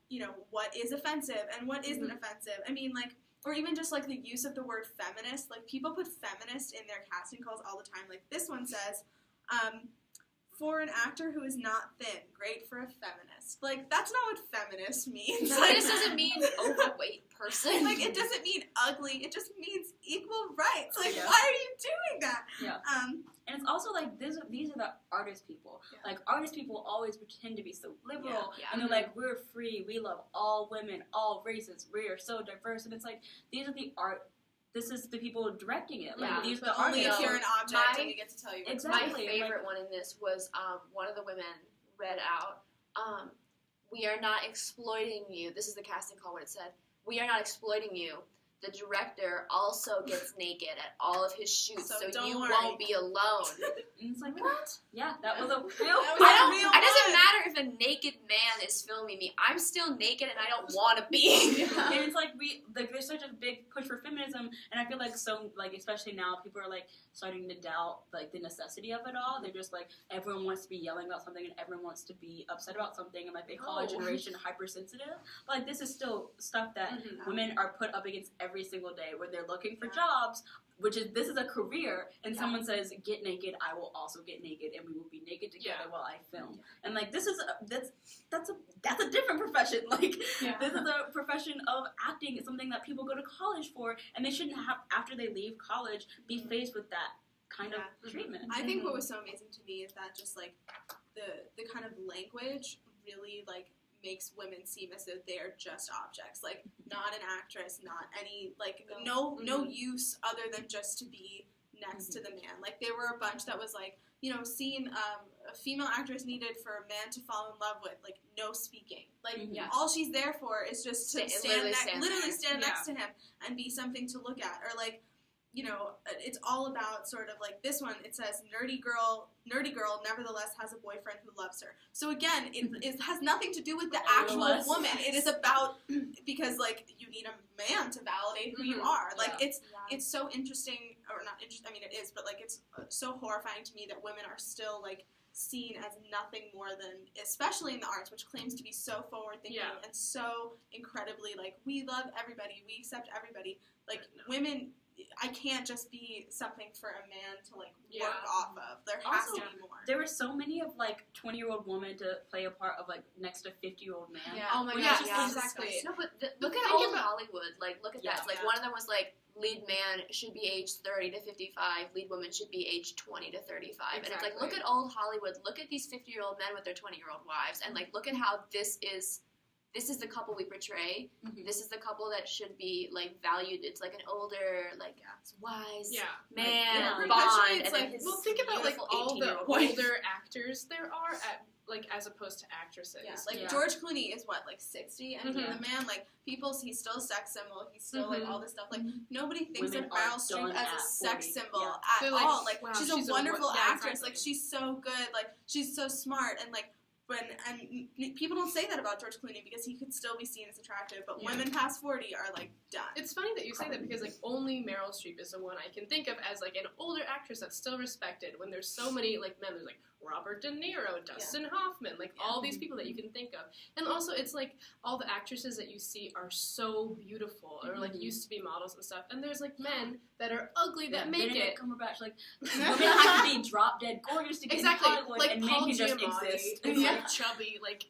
you know, what is offensive and what isn't offensive. I mean, like, or even just, like, the use of the word feminist. Like, people put feminist in their casting calls all the time. Like, this one says, for an actor who is not thin, great for a feminist. Like, that's not what feminist means. Feminist doesn't mean overweight person. Like, it doesn't mean ugly. It just means equal rights. Like, why are you doing that? Yeah. And it's also, like, these are the artist people. Yeah. Like, artist people always pretend to be so liberal. Yeah. And they're like, we're free. We love all women, all races. We are so diverse. And it's like, these are the art. This is the people directing it. Like, these are the only artists. if you're an object and you get to tell you. Exactly. My favorite one in this was one of the women read out, we are not exploiting you. This is the casting call when it said, we are not exploiting you. The director also gets naked at all of his shoots, so you won't be alone. And it's like, what? Yeah, that was a real. It doesn't matter if a naked man is filming me. I'm still naked and I don't want to be. And it's like there's such a big push for feminism, and I feel like especially now, people are like starting to doubt like the necessity of it all. They're just like, everyone wants to be yelling about something and everyone wants to be upset about something, and like they call our generation hypersensitive. But like, this is still stuff that women are put up against every single day, where they're looking for jobs, this is a career, and someone says, get naked, I will also get naked, and we will be naked together while I film. And like, this is that's a different profession. Like, this is a profession of acting. It's something that people go to college for, and they shouldn't have, after they leave college, be faced with that kind of treatment. I think what was so amazing to me is that just like the kind of language really like makes women seem as though they are just objects, like not an actress, not any, like no use other than just to be next to the man. Like, there were a bunch that was like, you know, seeing a female actress needed for a man to fall in love with, like, no speaking. Like, all she's there for is just to stand next to him and be something to look at. Or like, you know, it's all about sort of like this one, it says, nerdy girl nevertheless has a boyfriend who loves her. So again, it has nothing to do with the actual woman. It is about, because like, you need a man to validate who you are. Like, it's so interesting, or not interesting, I mean it is, but like, it's so horrifying to me that women are still like seen as nothing more than, especially in the arts, which claims to be so forward thinking and so incredibly like, we love everybody, we accept everybody. Like, women, I can't just be something for a man to like Yeah. work off of. There has Also, to be more. There were so many of like 20-year-old women to play a part of like next to 50-year-old man. Yeah. Oh my Well, gosh, yeah, exactly. No, but look Think at old about- Hollywood. Like, look at Yeah. that. Like, Yeah. one of them was like, lead man should be age 30 to 55. Lead woman should be age 20 to 35. And it's like, look Exactly. at old Hollywood. Look at these 50-year-old men with their 20-year-old wives, and like, look at how this is the couple we portray. Mhm. This is the couple that should be like valued. It's like an older, like wise Yeah. man Yeah. bond. Perpetuates, And then like, his Well, think about like beautiful all the 18-year-old wife. older actors there are at like as opposed to actresses. Yeah, like Yeah. George Clooney is what, like 60, and Mhm. the man, like he's still a sex symbol. He's still like Mhm. all this stuff. Like Mhm. nobody thinks Women of Meryl are Streep done as a at sex 40. symbol Yeah. at They're like, all. Like wow, she's she's a a wonderful yeah, actress. exactly. Like she's so good. Like she's so smart. And like people don't say that about George Clooney because he could still be seen as attractive. But Yeah. women past 40 are like done. It's funny that you say that because like only Meryl Streep is the one I can think of as like an older actress that's still respected. When there's so many like men, there's like Robert De Niro, Dustin Hoffman, like all these people that you can think of. And also it's like all the actresses that you see are so beautiful or like Mhm. used to be models and stuff. And there's like men that are ugly that Yeah, make Benedict it. Cumberbatch, like women have to be drop dead gorgeous to get Exactly, in Hollywood, like and men Paul can just Giamatti exist. is Yeah. like chubby. Like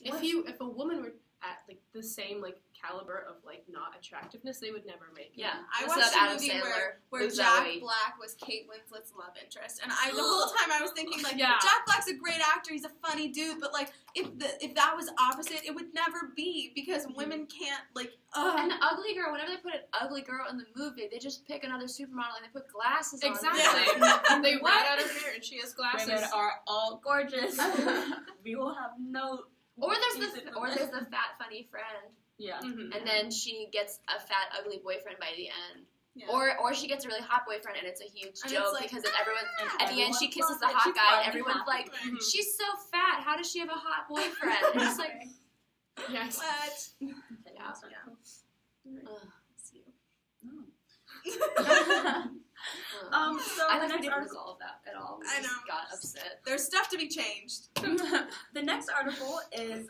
What? if a woman were at like the same like caliber of like not attractiveness, they would never make it. Yeah, I what's watched up, a Adam movie Sandler? where With Jack Zoe. Black was Kate Winslet's love interest, and the whole time I was thinking like, Yeah. Jack Black's a great actor, he's a funny dude, but like if that was opposite, it would never be because women can't like. And the ugly girl, whenever they put an ugly girl in the movie, they just pick another supermodel and they put glasses on. Exactly. Yeah. They What? rat out her hair and she has glasses. Women are all gorgeous. We will have no. Or there's decent the women. fat funny friend, Yeah. Mhm. and then she gets a fat ugly boyfriend by the end. Yeah. Or she gets a really hot boyfriend and it's a huge And joke it's like, because then everyone And at the end she everyone kisses the loves it. hot She's guy and finally everyone's happy. like, Mhm. she's so fat. How does she have a hot boyfriend? And it's like, Yes. What? yeah. Ugh. So I the like we next didn't article. resolve that at all. We I just know. got upset. There's stuff to be changed. The next article is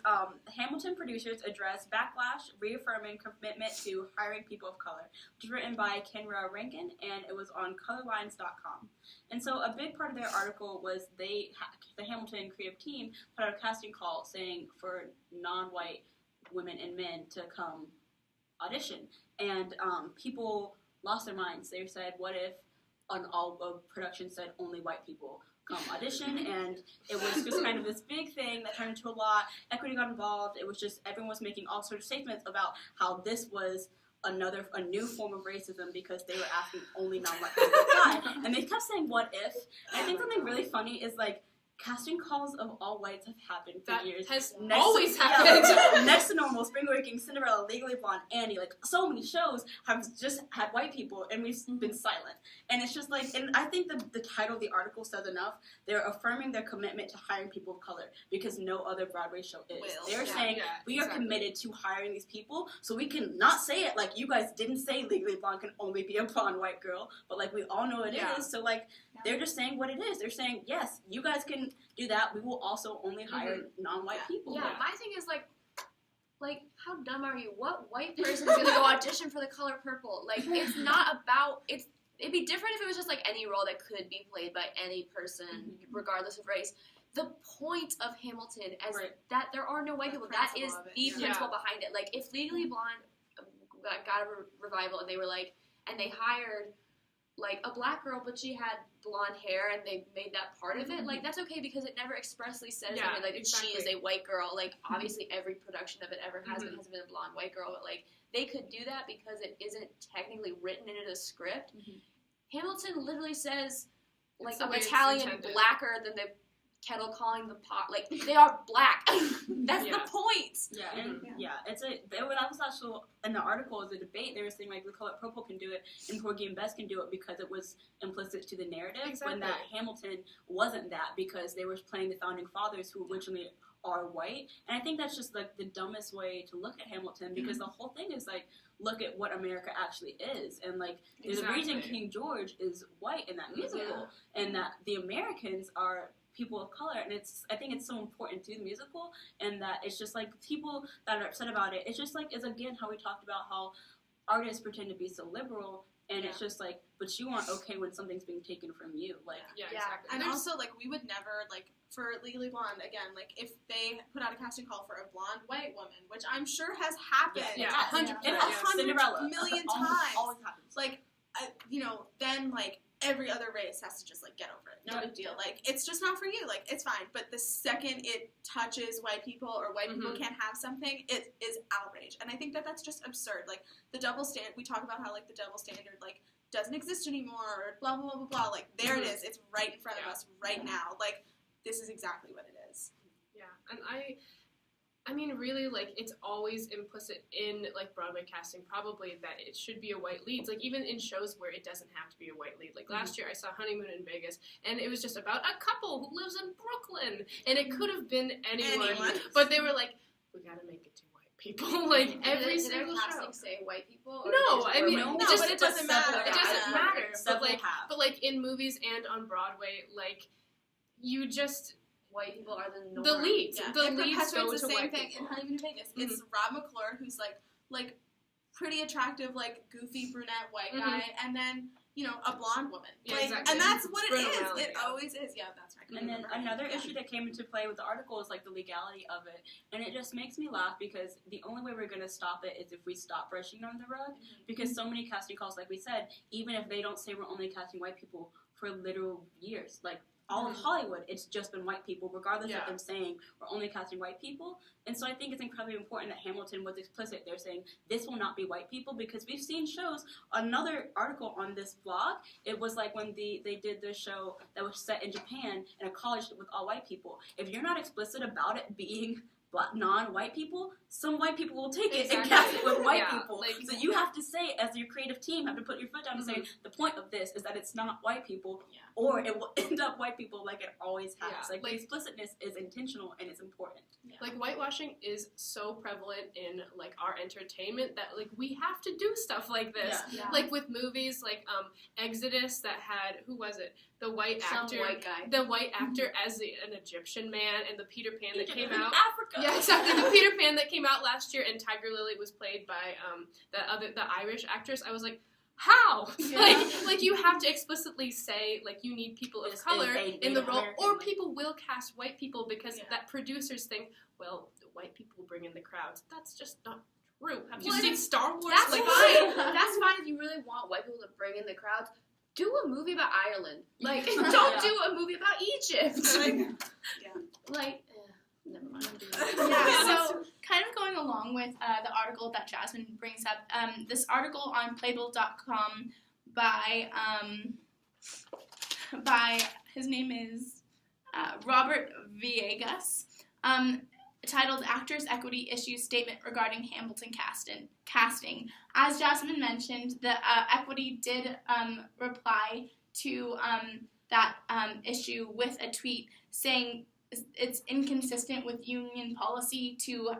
Hamilton producers address backlash, reaffirming commitment to hiring people of color, which is written by Kenra Rankin, and it was on colorlines.com. And so a big part of their article was the Hamilton creative team put out a casting call saying for non-white women and men to come audition. And people lost their minds. They said, what if on all of production said only white people come audition? And it was just kind of this big thing that turned into a lot. Equity got involved. It was just everyone was making all sorts of statements about how this was a new form of racism because they were asking only non-white people to apply. And they kept saying, what if? And I think something really funny is like casting calls of all whites have happened for That years. has Next always to, happened. Yeah, next to Normal, Spring Awakening, Cinderella, Legally Blonde, Annie, like so many shows have just had white people and we've been silent. And it's just like, and I think the title of the article says enough. They're affirming their commitment to hiring people of color because no other Broadway show is. They're saying, Yeah, we are exactly. committed to hiring these people, so we can not say it like you guys didn't say Legally Blonde can only be a blonde white girl, but like we all know it is. Yeah. So like they're just saying what it is. They're saying, yes, you guys can do that. We will also only hire non-white people. Yeah, my thing is like, how dumb are you? What white person is gonna go audition for the color purple? Like, it's not about It'd be different if it was just like any role that could be played by any person, regardless of race. The point of Hamilton is that there are no white people. That is principle of it, the yeah. principle behind it. Like, if Legally Blonde got a revival and they were like, and they hired like a black girl, but she had blonde hair, and they made that part of it. Like, that's okay because it never expressly says Yeah, anything, like she is exactly. a white girl. Like, obviously, every production of it ever has been a blonde white girl, but like they could do that because it isn't technically written into the script. Hamilton literally says like It's the a way it's battalion intended. blacker than the kettle calling the pot. Like, they are black. That's Yeah. the point. Yeah, and Yeah. it's that was also in the article as a debate. They were saying like the color purple can do it and Porgy and Bess can do it because it was implicit to the narrative. When that Exactly. Hamilton wasn't that because they were playing the founding fathers who originally are white. And I think that's just like the dumbest way to look at Hamilton because the whole thing is like look at what America actually is, and like there's a reason Exactly. King George is white in that musical, and that the Americans are people of color, and I think it's so important to the musical, and that it's just like people that are upset about it. It's just like is again how we talked about how artists pretend to be so liberal. and it's just like, but you aren't okay when something's being taken from you. Like, Exactly. And also, like, we would never, like, for Legally Blonde, again, like, if they put out a casting call for a blonde white woman, which I'm sure has happened 100%. and a hundred Cinderella million always times, happens. like, you know, then, like, every other race has to just, like, get over it. No big deal. Like, it's just not for you. Like, it's fine. But the second it touches white people or white people can't have something, it is outrage. And I think that that's just absurd. Like, the double standard, we talk about how, like, the double standard, like, doesn't exist anymore, or blah, blah, blah, blah, blah. Like, there it is. It's right in front of us right now. Like, this is exactly what it is. Yeah, and I mean, really, like, it's always implicit in, like, Broadway casting, probably, that it should be a white lead. Like, even in shows where it doesn't have to be a white lead. Like, last year I saw Honeymoon in Vegas, and it was just about a couple who lives in Brooklyn. And it could have been anyone. But they were like, we gotta make it two white people. Like, every single did show. casting say white people? Or No, I mean, No, it but it doesn't matter. It doesn't matter. But, like, in movies and on Broadway, like, you just... White people are the norm. The leads. Yeah. The it leads go perpetuates to the same white thing people. in Honeymoon in Vegas. It's Rob McClure, who's like pretty attractive, like goofy brunette white guy, and then you know a blonde woman. Yeah, like, exactly. And that's what it Bruno is. Malley, It always is. Yeah, that's right. And then another issue that came into play with the article is like the legality of it, and it just makes me laugh because the only way we're going to stop it is if we stop brushing on the rug. Because so many casting calls, like we said, even if they don't say we're only casting white people for literal years, like. All of Hollywood, it's just been white people, regardless of them saying we're only casting white people. And so I think it's incredibly important that Hamilton was explicit. They're saying this will not be white people because we've seen shows. Another article on this blog, it was like when they did the show that was set in Japan in a college with all white people. If you're not explicit about it being non-white people, some white people will take it and cast it with white people. Like, so you have to say, as your creative team, have to put your foot down and say, the point of this is that it's not white people, or it will end up white people like it always has. Yeah. Like, the explicitness is intentional and it's important. Like, whitewashing is so prevalent in, like, our entertainment that, like, we have to do stuff like this. Like, with movies, like, Exodus that had, who was it? The white actor. Some white guy. The white actor as an Egyptian man, and the Peter Pan that came out. Africa. Yeah, exactly. The Peter Pan that came out last year, and Tiger Lily was played by the Irish actress. I was like, how? Like you have to explicitly say, like, you need people of color in the role, or people will cast white people because that producers think, well, the white people bring in the crowds. That's just not true. Have you seen Star Wars? That's like, fine. That's fine if you really want white people to bring in the crowds. Do a movie about Ireland. Like, don't do a movie about Egypt. Never mind. So kind of going along with the article that Jasmine brings up, this article on Playbill.com by his name is Robert Villegas, titled Actors Equity Issues Statement Regarding Hamilton Casting. As Jasmine mentioned, the Equity did reply to that issue with a tweet saying it's inconsistent with union policy to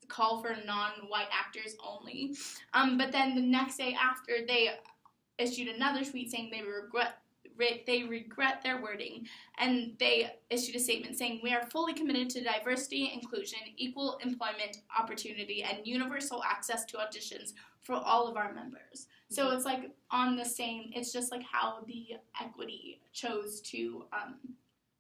call for non-white actors only. But then the next day after, they issued another tweet saying they regret their wording, and they issued a statement saying, "We are fully committed to diversity, inclusion, equal employment opportunity, and universal access to auditions for all of our members." So it's like on the same, it's just like how the Equity chose to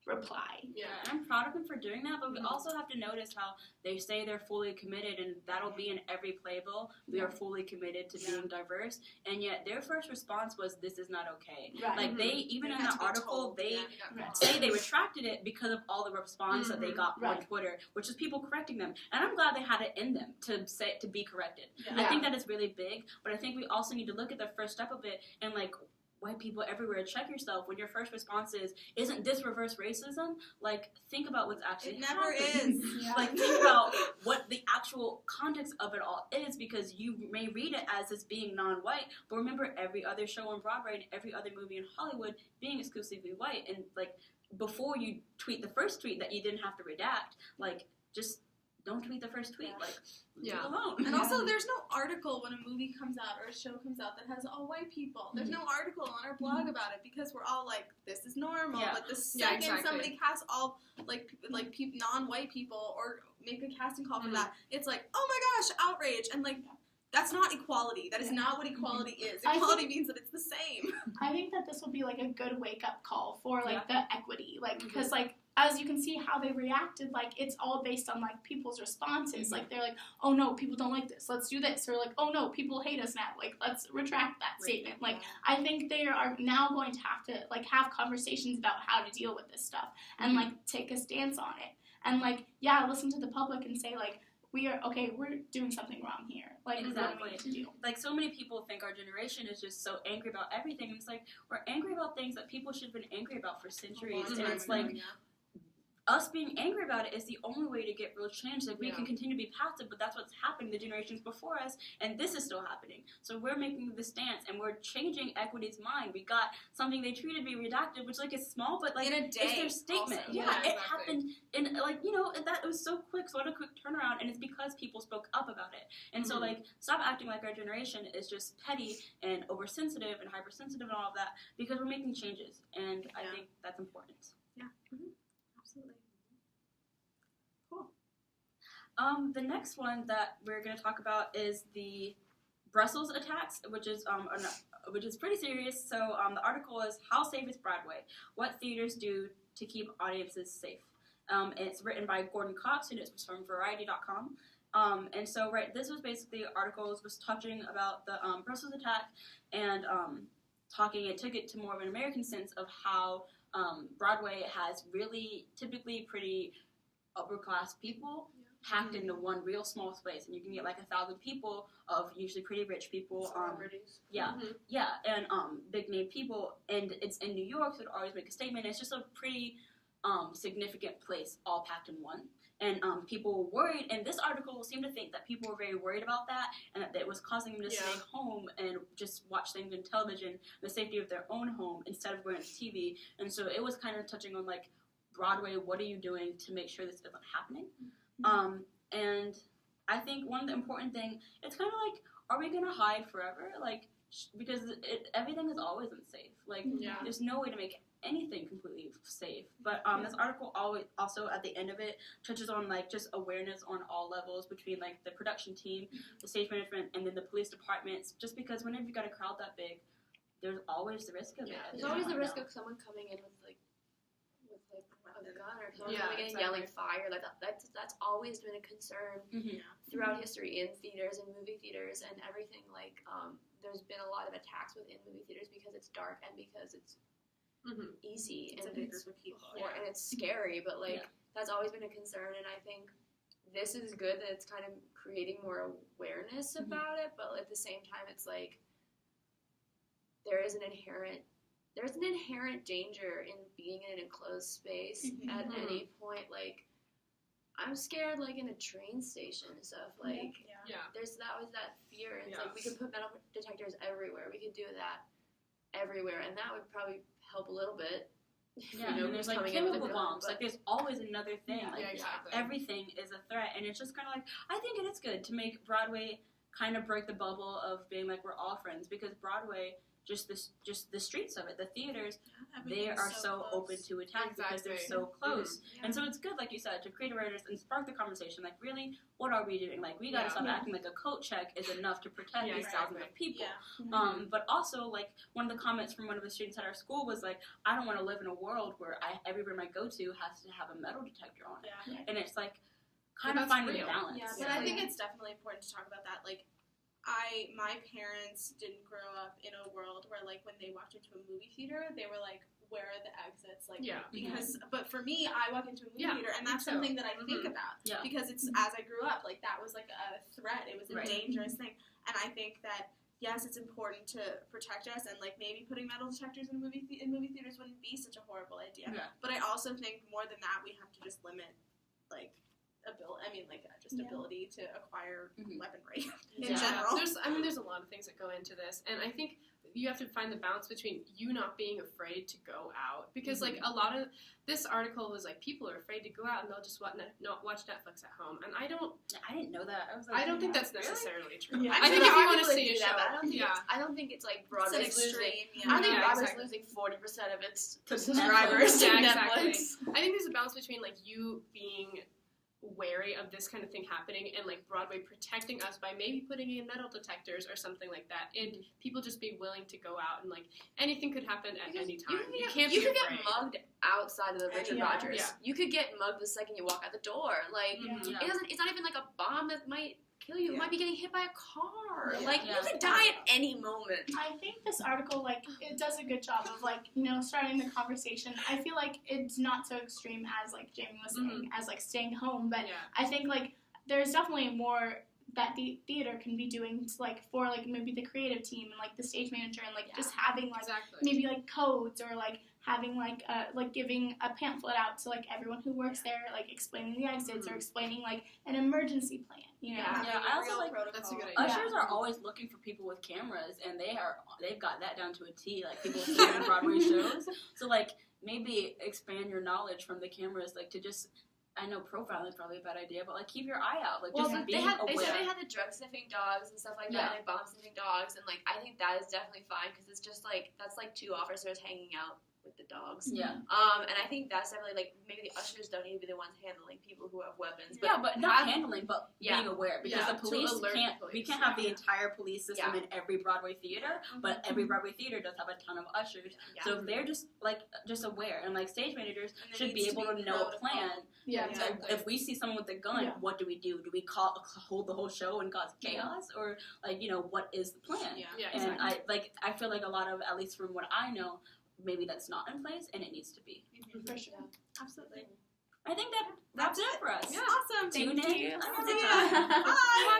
reply. Yeah, and I'm proud of them for doing that, but we also have to notice how they say they're fully committed, and that'll be in every playbill. We are fully committed to being diverse, and yet their first response was, "This is not okay." Right. Like, they, even in the article, they Right. say they retracted it because of all the response that they got on Twitter, which is people correcting them. And I'm glad they had it in them to be corrected. I think that is really big, but I think we also need to look at the first step of it and, like, white people everywhere, check yourself. When your first response is, "Isn't this reverse racism?" Like, think about what's actually never happening. is. Like, think about what the actual context of it all is, because you may read it as this being non-white, but remember every other show on Broadway and every other movie in Hollywood being exclusively white. And, like, before you tweet the first tweet that you didn't have to redact, like, just don't tweet the first tweet. Like, leave it alone. And also, there's no article when a movie comes out or a show comes out that has all white people. There's no article on our blog about it because we're all like, this is normal. But the second somebody casts all like non-white people or make a casting call for that, it's like, oh my gosh, outrage. And like, That's not equality. That is not what equality is. I Equality means that it's the same. I think that this will be, like, a good wake-up call for, like, the equity. Like, because, like, as you can see how they reacted, like, it's all based on, like, people's responses. Like, they're like, oh, no, people don't like this. Let's do this. Or, like, oh, no, people hate us now. Like, let's retract that statement. Like, I think they are now going to have conversations about how to deal with this stuff and, like, take a stance on it. And, like, listen to the public and say, like, we're doing something wrong here. Like, what do we need to do? Like, so many people think our generation is just so angry about everything. It's like, we're angry about things that people should have been angry about for centuries. And it's like, us being angry about it is the only way to get real change. Like, we can continue to be passive, but that's what's happening the generations before us, and this is still happening. So we're making the stance, and we're changing equity's mind. We got something they treated to be redacted, which, like, is small, but, like, in a day, it's their statement. Also. It happened in, like, you know, that it was so quick, so what a quick turnaround, and it's because people spoke up about it. And so, like, stop acting like our generation is just petty and oversensitive and hypersensitive and all of that, because we're making changes, and I think that's important. Yeah. Absolutely. Cool. The next one that we're going to talk about is the Brussels attacks, which is pretty serious. So the article is "How Safe is Broadway? What Theaters Do to Keep Audiences Safe." It's written by Gordon Cox, and it's from Variety.com. And so, this was basically articles was touching about the Brussels attack and it took it to more of an American sense of how Broadway has really typically pretty upper class people packed into one real small space, and you can get like 1,000 people of usually pretty rich people. Celebrities. And big name people, and it's in New York, so it always make a statement. It's just a pretty significant place, all packed in one. And people were worried, and this article seemed to think that people were very worried about that, and that it was causing them to stay home and just watch things on television, the safety of their own home, instead of going to TV. And so it was kind of touching on, like, Broadway, what are you doing to make sure this isn't happening? And I think one of the important things, it's kind of like, are we going to hide forever? Like, because everything is always unsafe. Like, there's no way to make anything completely safe. But this article also at the end of it touches on, like, just awareness on all levels between, like, the production team, the stage management, and then the police departments. Just because whenever you got a crowd that big, there's always the risk of it. There's always the risk of someone coming in with a gun or someone coming in and yelling fire. Like that's always been a concern throughout history in theaters and movie theaters and everything. Like there's been a lot of attacks within movie theaters because it's dark and because it's easy and it's and it's scary. But like that's always been a concern, and I think this is good that it's kind of creating more awareness about it. But at the same time, it's like there's an inherent danger in being in an enclosed space at any point. Like, I'm scared, like, in a train station and stuff. Like, there's always that fear. It's like, we could put metal detectors everywhere. We could do that everywhere, and that would probably help a little bit. And there's, like, chemical bombs. Like, there's always another thing. Exactly. Everything is a threat, and it's just kind of like, I think it is good to make Broadway kind of break the bubble of being like, we're all friends, because Broadway, just the streets of it, the theaters, they are so open to attack because they're so close. And so it's good, like you said, to create awareness and spark the conversation. Like, really, what are we doing? Like, we gotta stop acting like a coat check is enough to protect these thousands of people. But also, like, one of the comments from one of the students at our school was like, I don't want to live in a world where every room I go to has to have a metal detector on it. And it's like, kind of finding a balance. Yeah, but I think it's definitely important to talk about that. Like, my parents didn't grow up in a world where, like, when they walked into a movie theater, they were like, where are the exits? Like, because, but for me, I walk into a movie theater, and that's something that I think about. Because it's, as I grew up, like, that was, like, a threat. It was a dangerous thing. And I think that, yes, it's important to protect us, and, like, maybe putting metal detectors in movie theaters wouldn't be such a horrible idea. But I also think more than that, we have to just limit, like, ability to acquire weaponry in general. There's a lot of things that go into this, and I think you have to find the balance between you not being afraid to go out, because like a lot of this article was like, people are afraid to go out and they'll just watch Netflix at home, and I didn't know that. I don't think that's necessarily true. Yeah. I think if you want to see a show, I don't think it's like Broadway's losing. I don't think Broadway's losing 40% of its subscribers to Netflix. I think there's a balance between like you being wary of this kind of thing happening, and like Broadway protecting us by maybe putting in metal detectors or something like that, and people just be willing to go out, and like anything could happen at any time. You could get mugged outside of the Richard Rogers. Yeah. You could get mugged the second you walk out the door. Like Yeah. it's not even like a bomb that might kill you. It might be getting hit by a car. Yeah. Like you could die at any moment. I think this article, like, it does a good job of, like, you know, starting the conversation. I feel like it's not so extreme as, like, Jamie was saying, as, like, staying home. But I think, like, there's definitely more that the theater can be doing to, like, for, like, maybe the creative team and, like, the stage manager and, like, just having, like, maybe, like, codes or, like, having, like giving a pamphlet out to, like, everyone who works there, like, explaining the exits or explaining, like, an emergency plan, you know? Yeah, I also like that's a good idea. ushers are always looking for people with cameras, and they've got that down to a T. Like people see it in Broadway shows, so like maybe expand your knowledge from the cameras, like to just. I know profiling is probably a bad idea, but like keep your eye out, like just being aware. They said they had the drug sniffing dogs and stuff like that, and like bomb sniffing dogs, and like I think that is definitely fine because it's just like that's like 2 officers hanging out with the dogs. Yeah. And I think that's definitely like maybe the ushers don't need to be the ones handling people who have weapons. But but not handling, but being aware because the police can't. We can't have the entire police system in every Broadway theater, but every Broadway theater does have a ton of ushers. So if they're just aware, and like stage managers should be able to know a plan. Yeah, So if we see someone with a gun, what do we do? Do we hold the whole show and cause chaos, or like what is the plan? And I feel like a lot of, at least from what I know, maybe that's not in place, and it needs to be. For sure. Absolutely. I think that wraps it up for us. Yeah. Awesome. Tune in. Thank you. Another time. Bye.